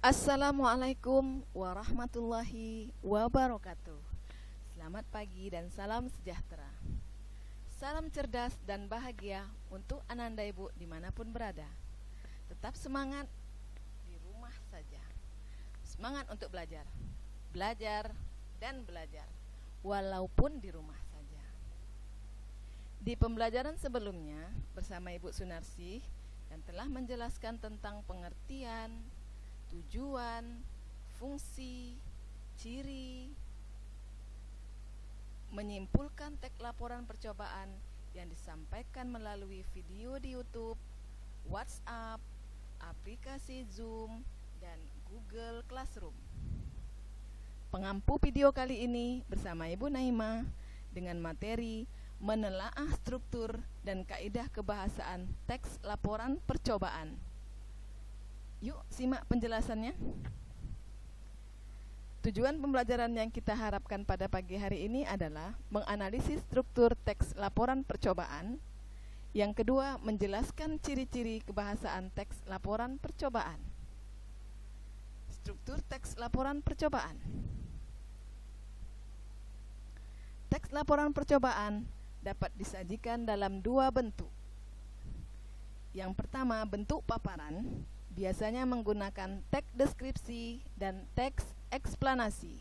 Assalamualaikum warahmatullahi wabarakatuh. Selamat pagi dan salam sejahtera. Salam cerdas dan bahagia untuk Ananda Ibu dimanapun berada. Tetap semangat di rumah saja. Semangat untuk belajar. Belajar dan belajar, walaupun di rumah saja. Di pembelajaran sebelumnya bersama Ibu Sunarsih dan telah menjelaskan tentang pengertian, tujuan, fungsi, ciri, menyimpulkan teks laporan percobaan yang disampaikan melalui video di YouTube, WhatsApp, aplikasi Zoom, dan Google Classroom. Pengampu video kali ini bersama Ibu Naima dengan materi menelaah struktur dan kaidah kebahasaan teks laporan percobaan. Yuk simak penjelasannya. Tujuan pembelajaran yang kita harapkan pada pagi hari ini adalah menganalisis struktur teks laporan percobaan. Yang kedua, menjelaskan ciri-ciri kebahasaan teks laporan percobaan. Struktur teks laporan percobaan. Teks laporan percobaan dapat disajikan dalam dua bentuk. Yang pertama, bentuk paparan, biasanya menggunakan teks deskripsi dan teks eksplanasi.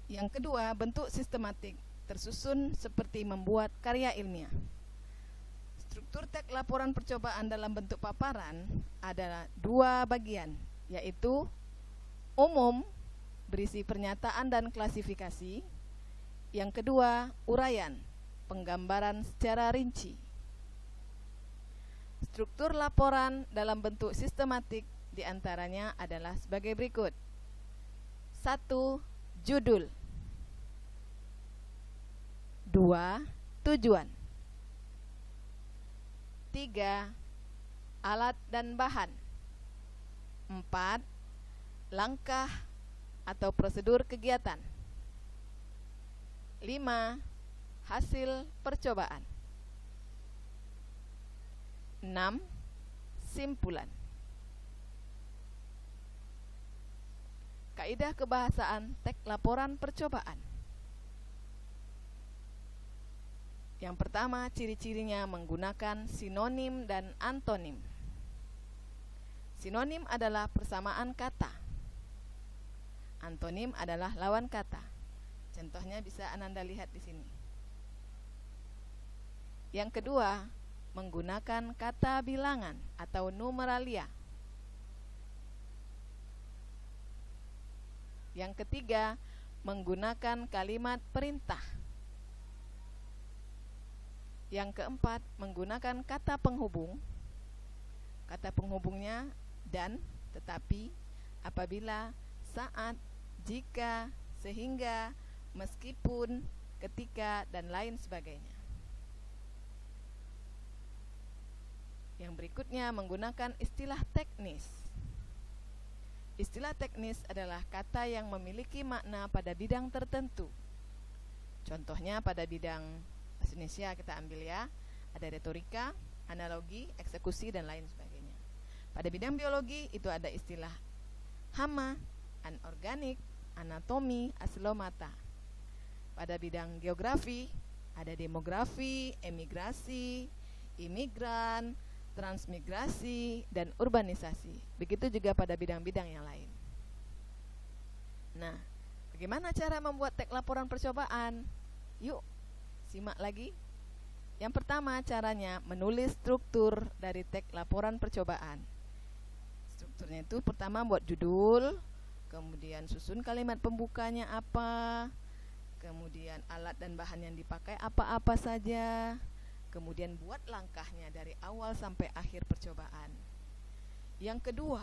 Yang kedua, bentuk sistematik, tersusun seperti membuat karya ilmiah. Struktur teks laporan percobaan dalam bentuk paparan adalah dua bagian, yaitu umum, berisi pernyataan dan klasifikasi. Yang kedua, uraian, penggambaran secara rinci. Struktur laporan dalam bentuk sistematik diantaranya adalah sebagai berikut. 1. Judul. 2. Tujuan. 3. Alat dan bahan. 4. Langkah atau prosedur kegiatan. 5. Hasil percobaan. 6. Simpulan. Kaidah kebahasaan teks laporan percobaan. Yang pertama, ciri-cirinya menggunakan sinonim dan antonim. Sinonim adalah persamaan kata. Antonim adalah lawan kata. Contohnya bisa Ananda lihat di sini. Yang kedua, menggunakan kata bilangan atau numeralia. Yang ketiga, menggunakan kalimat perintah. Yang keempat, menggunakan kata penghubung. Kata penghubungnya dan, tetapi, apabila, saat, jika, sehingga, meskipun, ketika, dan lain sebagainya. Yang berikutnya menggunakan istilah teknis. Istilah teknis adalah kata yang memiliki makna pada bidang tertentu. Contohnya pada bidang bahasa Indonesia kita ambil ya, ada retorika, analogi, eksekusi, dan lain sebagainya. Pada bidang biologi itu ada istilah hama, anorganik, anatomi, aslomata. Pada bidang geografi ada demografi, emigrasi, imigran, transmigrasi, dan urbanisasi. Begitu juga pada bidang-bidang yang lain. Nah, bagaimana cara membuat teks laporan percobaan? Yuk, simak lagi. Yang pertama, caranya menulis struktur dari teks laporan percobaan. Strukturnya itu pertama buat judul, kemudian susun kalimat pembukanya apa, kemudian alat dan bahan yang dipakai apa-apa saja, kemudian buat langkahnya dari awal sampai akhir percobaan. Yang kedua,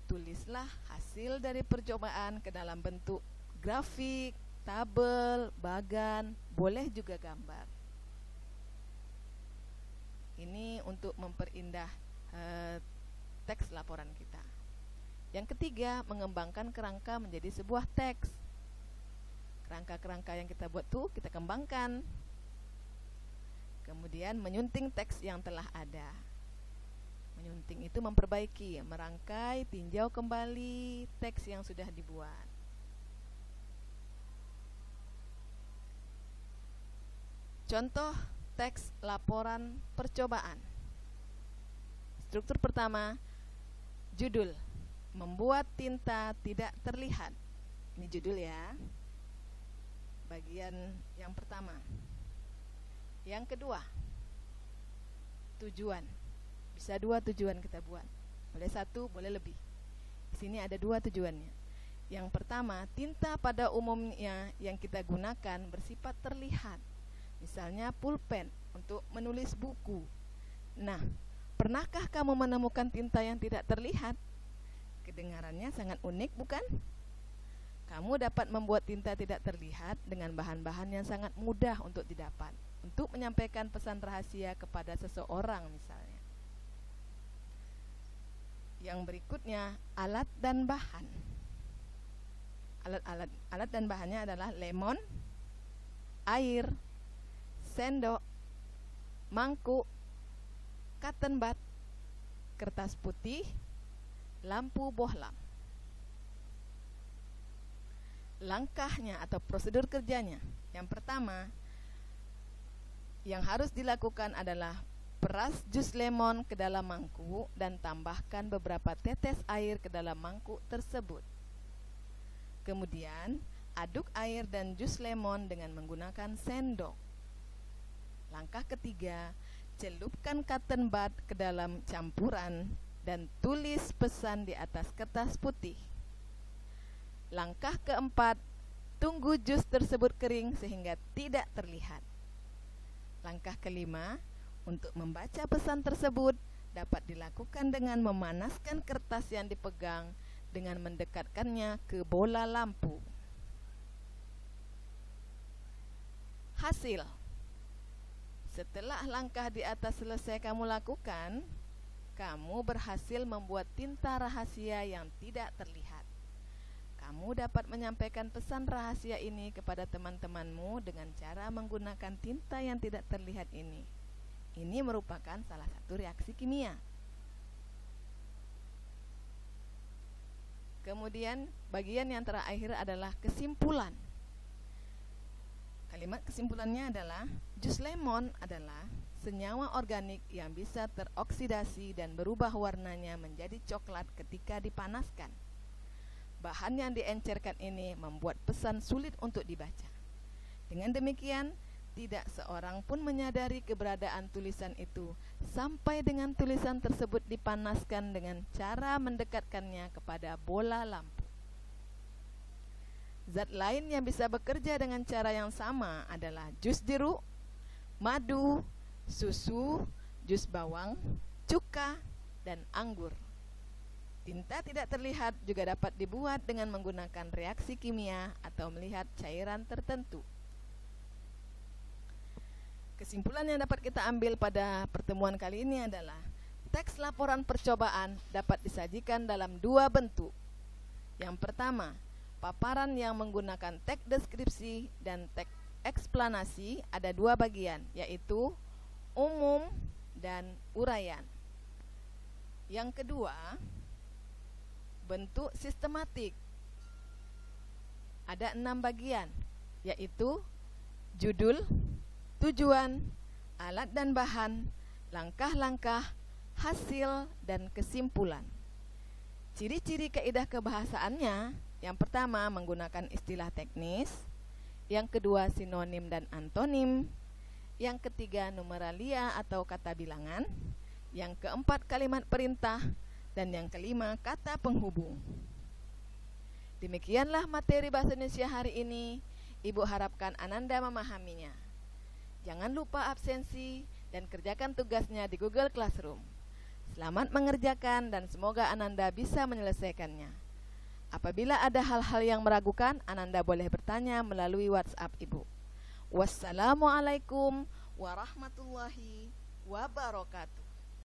tulislah hasil dari percobaan ke dalam bentuk grafik, tabel, bagan, boleh juga gambar. Ini untuk memperindah teks laporan kita. Yang ketiga, mengembangkan kerangka menjadi sebuah teks. Kerangka-kerangka yang kita buat tuh kita kembangkan. Kemudian menyunting teks yang telah ada. Menyunting itu memperbaiki, merangkai, tinjau kembali teks yang sudah dibuat. Contoh teks laporan percobaan. Struktur pertama, judul, membuat tinta tidak terlihat. Ini judul ya, bagian yang pertama. Yang kedua, tujuan. Bisa 2 tujuan kita buat, boleh 1, boleh lebih. Di sini ada 2 tujuannya. Yang pertama, tinta pada umumnya yang kita gunakan bersifat terlihat. Misalnya pulpen untuk menulis buku. Nah, pernahkah kamu menemukan tinta yang tidak terlihat? Kedengarannya sangat unik, bukan? Kamu dapat membuat tinta tidak terlihat dengan bahan-bahan yang sangat mudah untuk didapat, untuk menyampaikan pesan rahasia kepada seseorang misalnya. Yang berikutnya, alat dan bahan. Alat dan bahannya adalah lemon, air, sendok, mangkuk, cotton bud, kertas putih, lampu bohlam. Langkahnya atau prosedur kerjanya. Yang pertama, yang harus dilakukan adalah peras jus lemon ke dalam mangkuk dan tambahkan beberapa tetes air ke dalam mangkuk tersebut. Kemudian, aduk air dan jus lemon dengan menggunakan sendok. Langkah ketiga, celupkan cotton bud ke dalam campuran dan tulis pesan di atas kertas putih. Langkah keempat, tunggu jus tersebut kering sehingga tidak terlihat. Langkah kelima, untuk membaca pesan tersebut dapat dilakukan dengan memanaskan kertas yang dipegang dengan mendekatkannya ke bola lampu. Hasil. Setelah langkah di atas selesai kamu lakukan, kamu berhasil membuat tinta rahasia yang tidak terlihat. Kamu dapat menyampaikan pesan rahasia ini kepada teman-temanmu dengan cara menggunakan tinta yang tidak terlihat ini. Ini merupakan salah satu reaksi kimia. Kemudian bagian yang terakhir adalah kesimpulan. Kalimat kesimpulannya adalah, jus lemon adalah senyawa organik yang bisa teroksidasi dan berubah warnanya menjadi coklat ketika dipanaskan. Bahan yang diencerkan ini membuat pesan sulit untuk dibaca. Dengan demikian, tidak seorang pun menyadari keberadaan tulisan itu sampai dengan tulisan tersebut dipanaskan dengan cara mendekatkannya kepada bola lampu. Zat lain yang bisa bekerja dengan cara yang sama adalah jus jeruk, madu, susu, jus bawang, cuka, dan anggur. Tinta tidak terlihat juga dapat dibuat dengan menggunakan reaksi kimia atau melihat cairan tertentu. Kesimpulan yang dapat kita ambil pada pertemuan kali ini adalah teks laporan percobaan dapat disajikan dalam 2 bentuk. Yang pertama, paparan yang menggunakan teks deskripsi dan teks eksplanasi ada 2 bagian, yaitu umum dan uraian. Yang kedua, bentuk sistematik. Ada 6 bagian, yaitu judul, tujuan, alat dan bahan, langkah-langkah, hasil, dan kesimpulan. Ciri-ciri kaidah kebahasaannya, yang pertama menggunakan istilah teknis, yang kedua sinonim dan antonim, yang ketiga numeralia atau kata bilangan, yang keempat kalimat perintah, dan yang kelima kata penghubung. Demikianlah materi Bahasa Indonesia hari ini. Ibu harapkan Ananda memahaminya. Jangan lupa absensi dan kerjakan tugasnya di Google Classroom. Selamat mengerjakan dan semoga Ananda bisa menyelesaikannya. Apabila ada hal-hal yang meragukan, Ananda boleh bertanya melalui WhatsApp Ibu. Wassalamualaikum warahmatullahi wabarakatuh.